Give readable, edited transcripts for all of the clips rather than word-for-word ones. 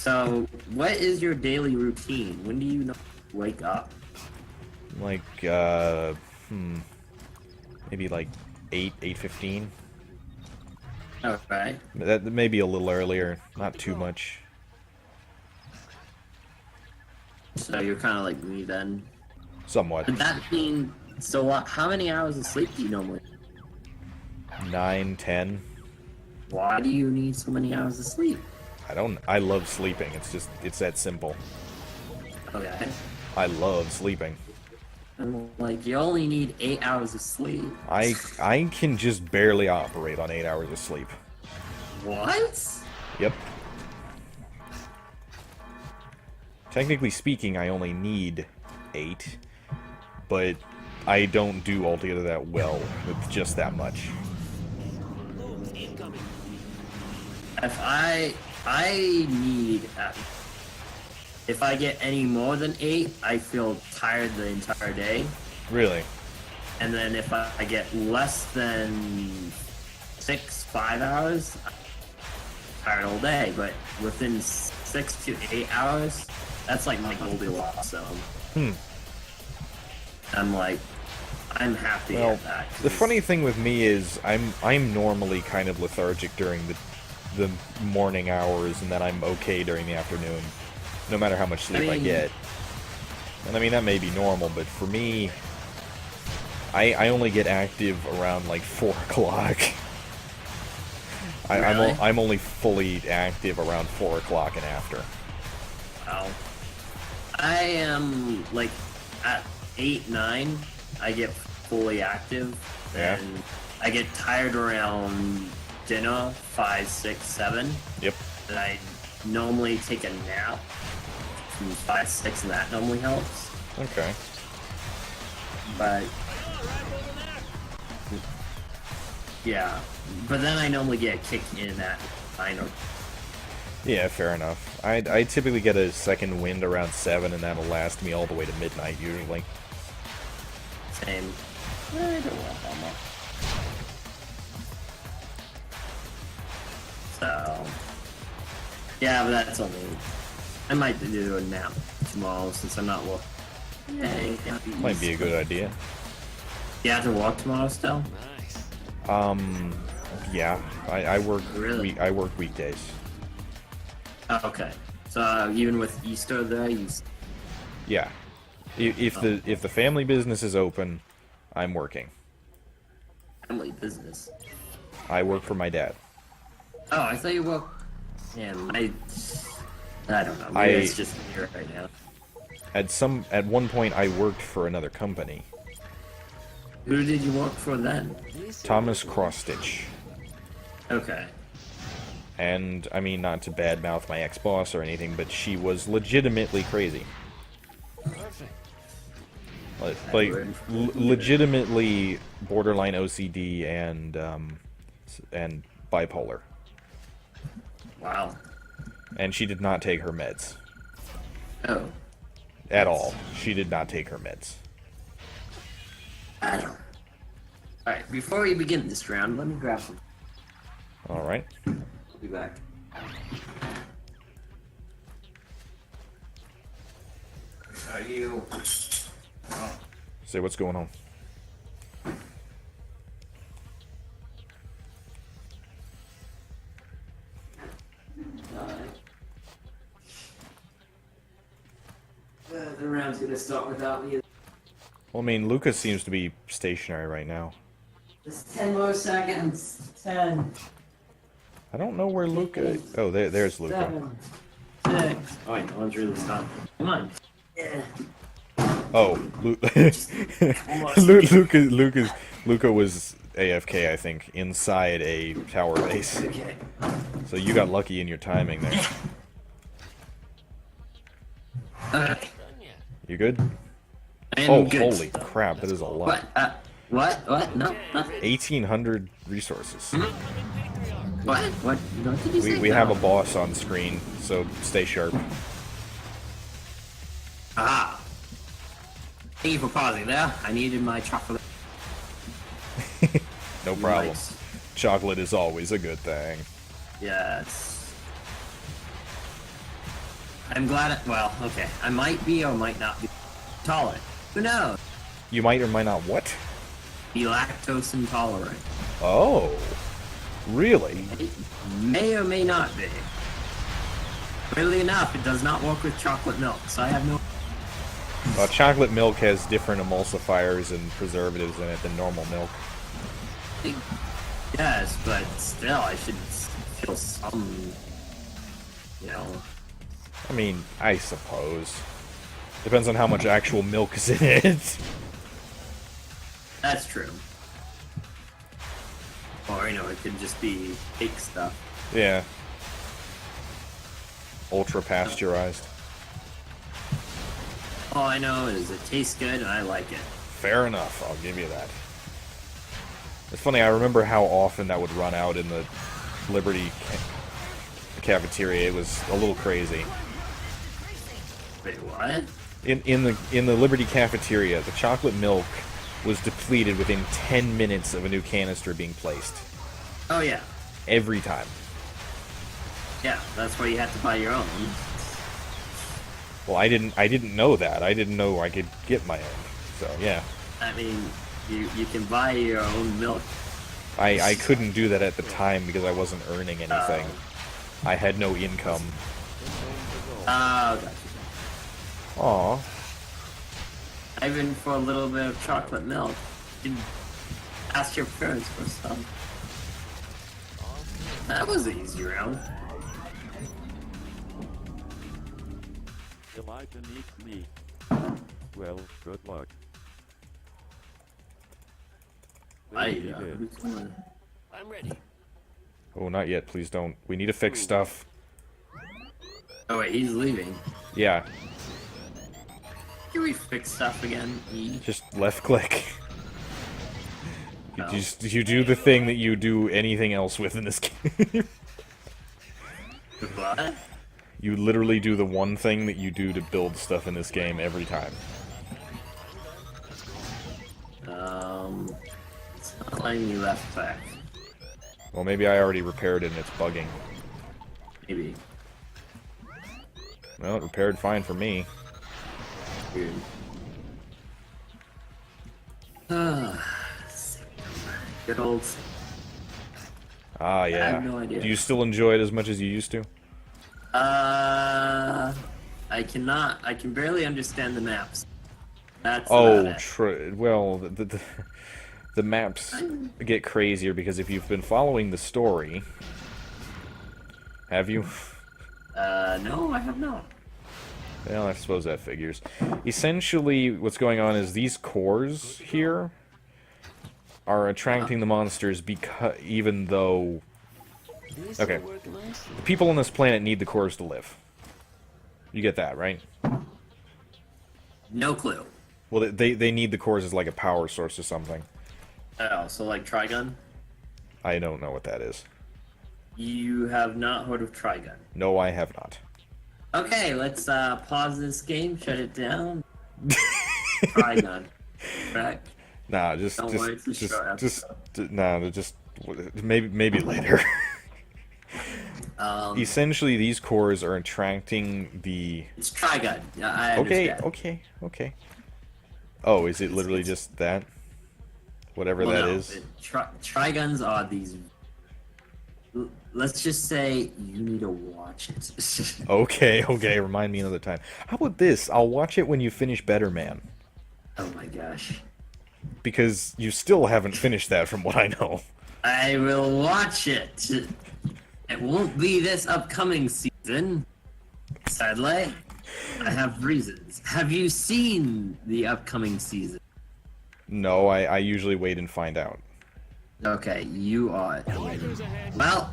So, what is your daily routine? When do you wake up? Like, maybe like 8:15. Okay. That may be a little earlier, not too much. So you're kind of like me then. Somewhat. Would that mean, so what, how many hours of sleep do you normally? 9, 10. Why do you need so many hours of sleep? I love sleeping. It's that simple. Okay. I love sleeping. I'm like, you only need 8 hours of sleep. I can just barely operate on 8 hours of sleep. What? Yep. Technically speaking, I only need 8, but I don't do altogether that well with just that much. If I need, if I get any more than 8, I feel tired the entire day. Really? And then if I get less than 5 hours, I'm tired all day. But within 6 to 8 hours, that's like my Goldilocks zone. I'm like, I'm happy Well, at that. the funny thing with me is I'm normally kind of lethargic during the morning hours, and then I'm okay during the afternoon, no matter how much sleep I get. And I mean, that may be normal, but for me, I only get active around like 4 o'clock. Really? I'm only fully active around 4 o'clock and after. Wow. I am like at 8, 9. I get fully active, Yeah. and I get tired around dinner 5, 6, 7. Yep. And I normally take a nap from 5, 6, and that normally helps. Okay. But yeah, but then I normally get a kick in at 9 or. Yeah, fair enough. I typically get a second wind around 7, and that'll last me all the way to midnight, usually. Same. I don't want that much. So, yeah, but that's only. I might do a nap tomorrow since I'm not working. Yay, Might be a good idea. You have to walk tomorrow still? Yeah. I work. Really? I work weekdays. Oh, okay. So even with Easter there, you. Yeah. If the family business is open, I'm working. Family business. I work for my dad. Oh, I thought you worked. Yeah, I don't know. Maybe it's just here right now. At one point, I worked for another company. Who did you work for then? Thomas Cross-Stitch. Okay. And, I mean, not to badmouth my ex-boss or anything, but she was legitimately crazy. Perfect. Like legitimately borderline OCD and bipolar. Wow. And she did not take her meds. Oh. At all. She did not take her meds. I don't. Alright, before we begin this round, let me grab some. Alright. I'll be back. Are you? Say what's going on. The round's gonna start without me. Well, I mean, Lucas seems to be stationary right now. Just 10 more seconds. 10. I don't know where Luca... Oh, there's Luca. 7, 6. Oh, wait, no one's really stopping. Come on. Yeah. Oh, Luca was AFK, I think, inside a tower base. Okay. So you got lucky in your timing there. Okay. You good? I am Oh, good. holy crap, that is a lot. What? What? No, nothing. 1,800 resources. What? What? What did you say? We have a boss on screen, so stay sharp. Ah. Thank you for pausing there. I needed my chocolate. No problem. Nice. Chocolate is always a good thing. Yes. I'm glad. Well, okay. I might be or might not be tolerant. Who knows? You might or might not what? Be lactose intolerant. Oh, really? It may or may not be. Weirdly enough, it does not work with chocolate milk, so I have no. Chocolate milk has different emulsifiers and preservatives in it than normal milk. Yes, but still, I should feel some. You know. I mean, I suppose. Depends on how much actual milk is in it. That's true. Or, you know, it could just be fake stuff. Yeah. Ultra pasteurized. All I know is it tastes good and I like it. Fair enough, I'll give you that. It's funny, I remember how often that would run out in the Liberty cafeteria. It was a little crazy. Wait, what? In the Liberty cafeteria, the chocolate milk was depleted within 10 minutes of a new canister being placed. Oh, yeah. Every time. Yeah, that's why you have to buy your own. Well, I didn't know that. I didn't know I could get my own. So, yeah. I mean, you can buy your own milk. I couldn't do that at the time because I wasn't earning anything. I had no income. Gotcha. Aw. Even for a little bit of chocolate milk, you can ask your parents for some. That was an easy round. Elijah needs me. Well, good luck. Who's going? I'm ready. Oh, not yet. Please don't. We need to fix stuff. Oh wait, he's leaving. Yeah. Can we fix stuff again? Just left click. No. You do the thing that you do anything else with in this game. What? You literally do the one thing that you do to build stuff in this game every time. It's not letting me left back. Well, maybe I already repaired it and it's bugging. Maybe. Well, it repaired fine for me. Weird. Good old. Ah, yeah. I have no idea. Do you still enjoy it as much as you used to? I cannot. I can barely understand the maps. That's Oh, about it. well, the maps get crazier because if you've been following the story, have you? No, I have not. Well, I suppose that figures. Essentially, what's going on is these cores here are attracting the monsters because even though... Okay. The people on this planet need the cores to live. You get that, right? No clue. Well, they need the cores as like a power source or something. Oh, so like Trigun? I don't know what that is. You have not heard of Trigun. No, I have not. Okay, let's pause this game, shut it down. Trigun. Correct? Nah, just maybe later. Essentially, these cores are attracting the... It's Trigun. Yeah, I understand. Okay. Oh, is it literally just that? Whatever that is? Triguns are these... Let's just say you need to watch it. Okay, remind me another time. How about this? I'll watch it when you finish Better Man. Oh my gosh. Because you still haven't finished that from what I know. I will watch it. It won't be this upcoming season. Sadly. I have reasons. Have you seen the upcoming season? No, I usually wait and find out. Okay, you are. Well,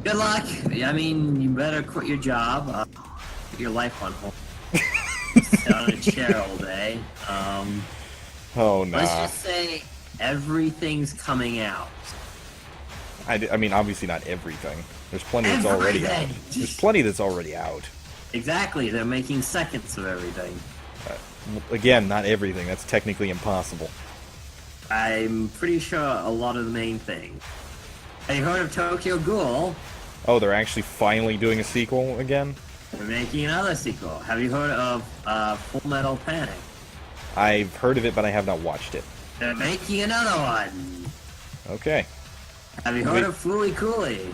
good luck. I mean, you better quit your job. Put your life on hold. Sit on a chair all day. Oh, nah. Let's just say everything's coming out. I mean, obviously not everything. There's plenty that's already out. Everything! There's plenty that's already out. Exactly, they're making seconds of everything. Again, not everything. That's technically impossible. I'm pretty sure a lot of the main things. Have you heard of Tokyo Ghoul? Oh, they're actually finally doing a sequel again? They're making another sequel. Have you heard of Full Metal Panic? I've heard of it, but I have not watched it. They're making another one. Okay. Have you heard of Fooly Cooley?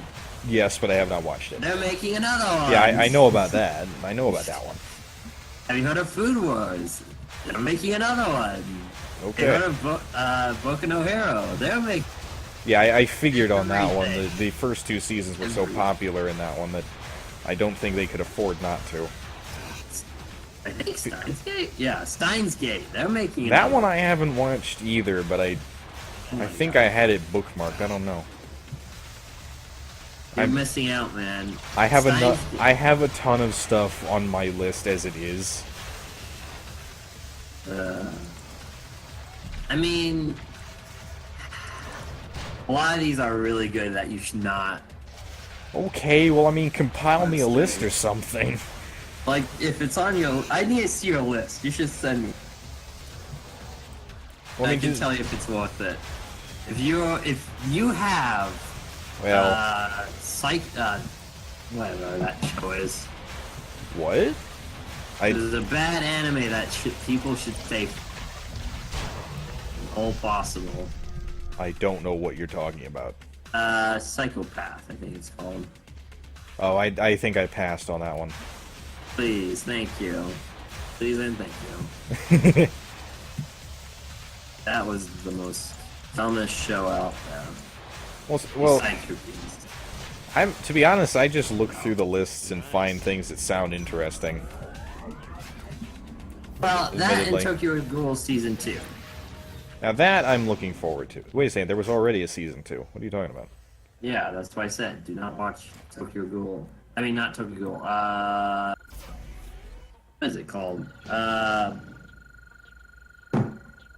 Yes, but I have not watched it. They're making another one. Yeah, I know about that. I know about that one. Have you heard of Food Wars? They're making another one. Okay. Have you heard of Boku no Hero? They're making... Yeah, I figured on that one. Everything. The first two seasons were so popular in that one that I don't think they could afford not to. I think Steins Gate? Yeah, Steins Gate. They're making That another one I haven't watched either, but I think I had it bookmarked. I don't know. You're I'm missing out, man. I have Steins Gate. I have a ton of stuff on my list as it is. I mean, a lot of these are really good that you should not. Okay, well, I mean, compile me a list or something. Like, if it's on your... I need to see your list. You should send me. Well, I can tell you if it's worth it. If you have... Well, whatever that show is. what? There's a bad anime that people should say... all possible. I don't know what you're talking about. Psychopath, I think it's called. Oh, I think I passed on that one. Please, thank you. Please and thank you. That was the most dumbest show out there. Well, Besides Cookies. to be honest, I just look through the lists and find things that sound interesting. Well, that and admittedly. Tokyo Ghoul Season 2. Now that I'm looking forward to. Wait a second, there was already a season 2. What are you talking about? Yeah, that's why I said, do not watch Tokyo Ghoul. I mean, not Tokyo Ghoul. What is it called?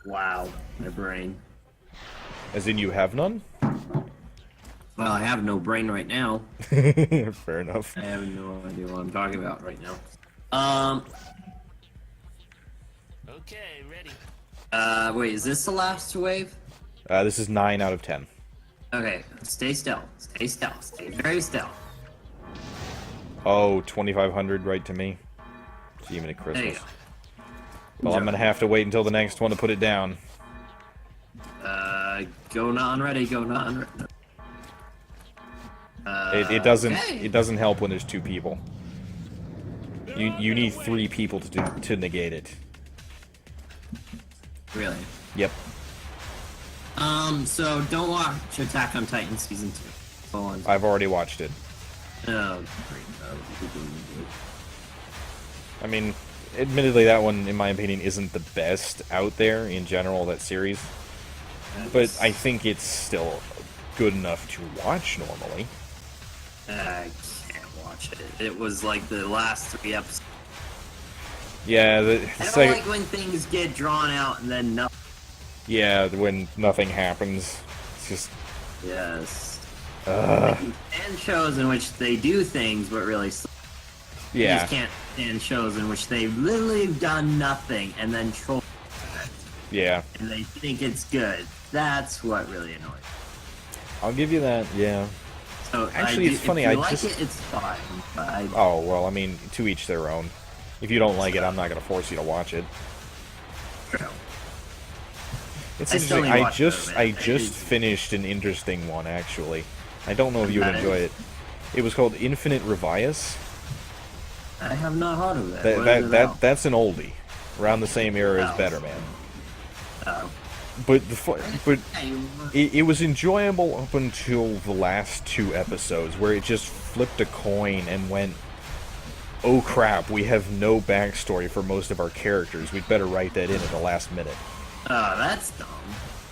Wow, my brain. As in, you have none? Well, I have no brain right now. Fair enough. I have no idea what I'm talking about right now. Okay, ready. Wait, is this the last wave? This is 9 out of 10. Okay, stay still. Stay still. Stay very still. Oh, 2,500 right to me. See you at There you Christmas. go. Well, I'm gonna have to wait until the next one to put it down. Go non-ready, go non-ready. It doesn't okay. it doesn't help when there's 2 people. You need 3 people to negate it. Really? Yep. So don't watch Attack on Titan Season 2. Go on. I've already watched it. Oh, great. I mean, admittedly, that one, in my opinion, isn't the best out there in general, that series. But I think it's still good enough to watch normally. I can't watch it. It was like the last 3 episodes. Yeah, I don't like when things get drawn out and then nothing. yeah, when nothing happens. It's just... Yes. And shows in which they do things but really you yeah. just can't stand shows in which they've literally done nothing and then troll Yeah. and they think it's good. That's what really annoys me. I'll give you that, yeah. So Actually, it's funny, If I you like just- it, it's fine. But Oh, well, I mean, to each their own. If you don't like it, I'm not going to force you to watch it. It's I still interesting. need to watch it, I man. just finished an interesting one, actually. I don't know if you would That enjoy is? it. It was called Infinite Revias. I have not heard of that. What is it about? That's an oldie, around the same era as Oh. Better Man. Oh. But it was enjoyable up until the last 2 episodes, where it just flipped a coin and went, "Oh crap, we have no backstory for most of our characters. We'd better write that in at the last minute." Oh, that's dumb.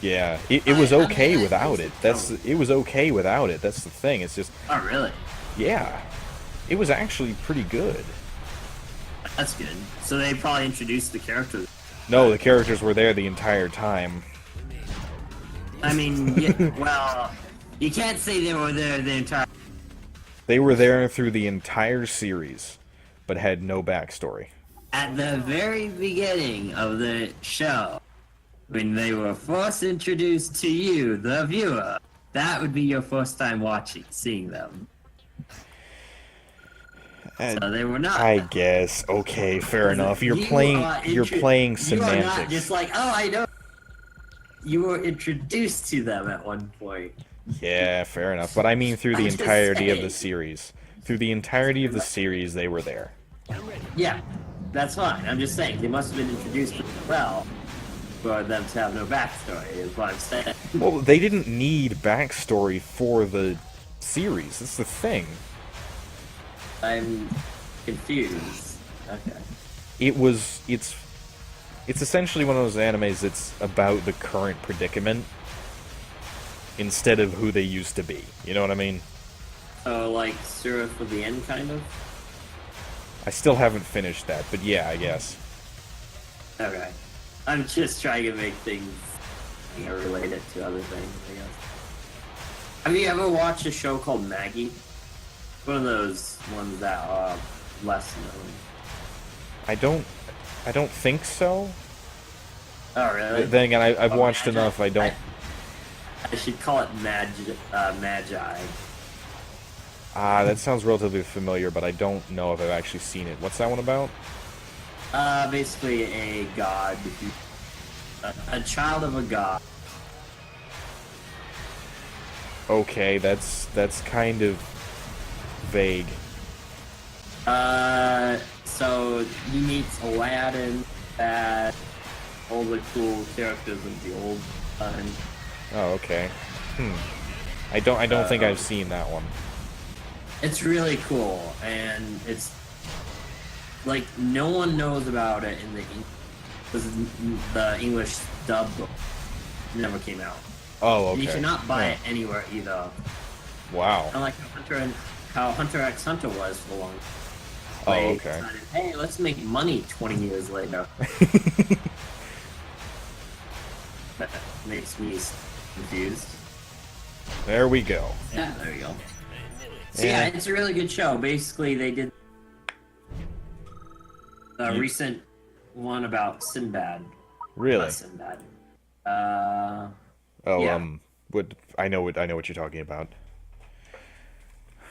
Yeah, it was okay without it. it's It was okay without it. That's the thing. It's just, Oh, really? yeah, it was actually pretty good. That's good. So they probably introduced the characters. No, the characters were there the entire time. I mean, yeah, well, you can't say they were there the entire... They were there through the entire series, but had no backstory. At the very beginning of the show, when they were first introduced to you, the viewer, that would be your first time seeing them. So they were not. I guess. Okay, fair enough. You're You playing are semantics. You are not just like, oh, I know. You were introduced to them at one point. Yeah, fair enough. But I mean through the I'm just entirety of the saying. series. Through the entirety of the series, they were there. Yeah, that's fine. I'm just saying they must have been introduced well for them to have no backstory. Is what I'm saying. Well, they didn't need backstory for the series. That's the thing. I'm confused. Okay. It's essentially one of those animes that's about the current predicament instead of who they used to be. You know what I mean? So like Surah for the End, kind of. I still haven't finished that, but yeah, I guess. Okay. I'm just trying to make things, relate it to other things, I guess. Have you ever watched a show called Maggie? One of those ones that are less known. I don't think so. Oh, really? Then again, I've watched Magi? enough. I don't. I should call it Magi. That sounds relatively familiar, but I don't know if I've actually seen it. What's that one about? Basically a god, a child of a god. Okay, that's kind of vague. So you meet Aladdin, that all the cool characters of the old time. Oh, okay. I don't think I've seen that one. It's really cool, and it's like no one knows about it in the English dub book never came out. Oh, okay. You cannot buy it anywhere either. Wow. Kind of like how Hunter x Hunter was for a long time. Oh, They okay. decided, hey, let's make money 20 years later. That makes me confused. There we go. Yeah, there you go. So yeah, it's a really good show. Basically, they did a recent one about Sinbad. Really? Not Sinbad. Oh, yeah. I know what you're talking about.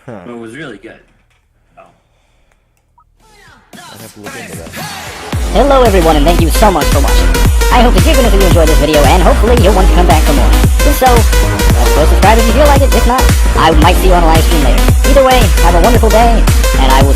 But it was really good. Oh. I'd have to look into that. Hello everyone, and thank you so much for watching. I hope that you're going to enjoy this video, and hopefully you'll want to come back for more. If so, go subscribe if you feel like it. If not, I might see you on a live stream later. Either way, have a wonderful day, and I will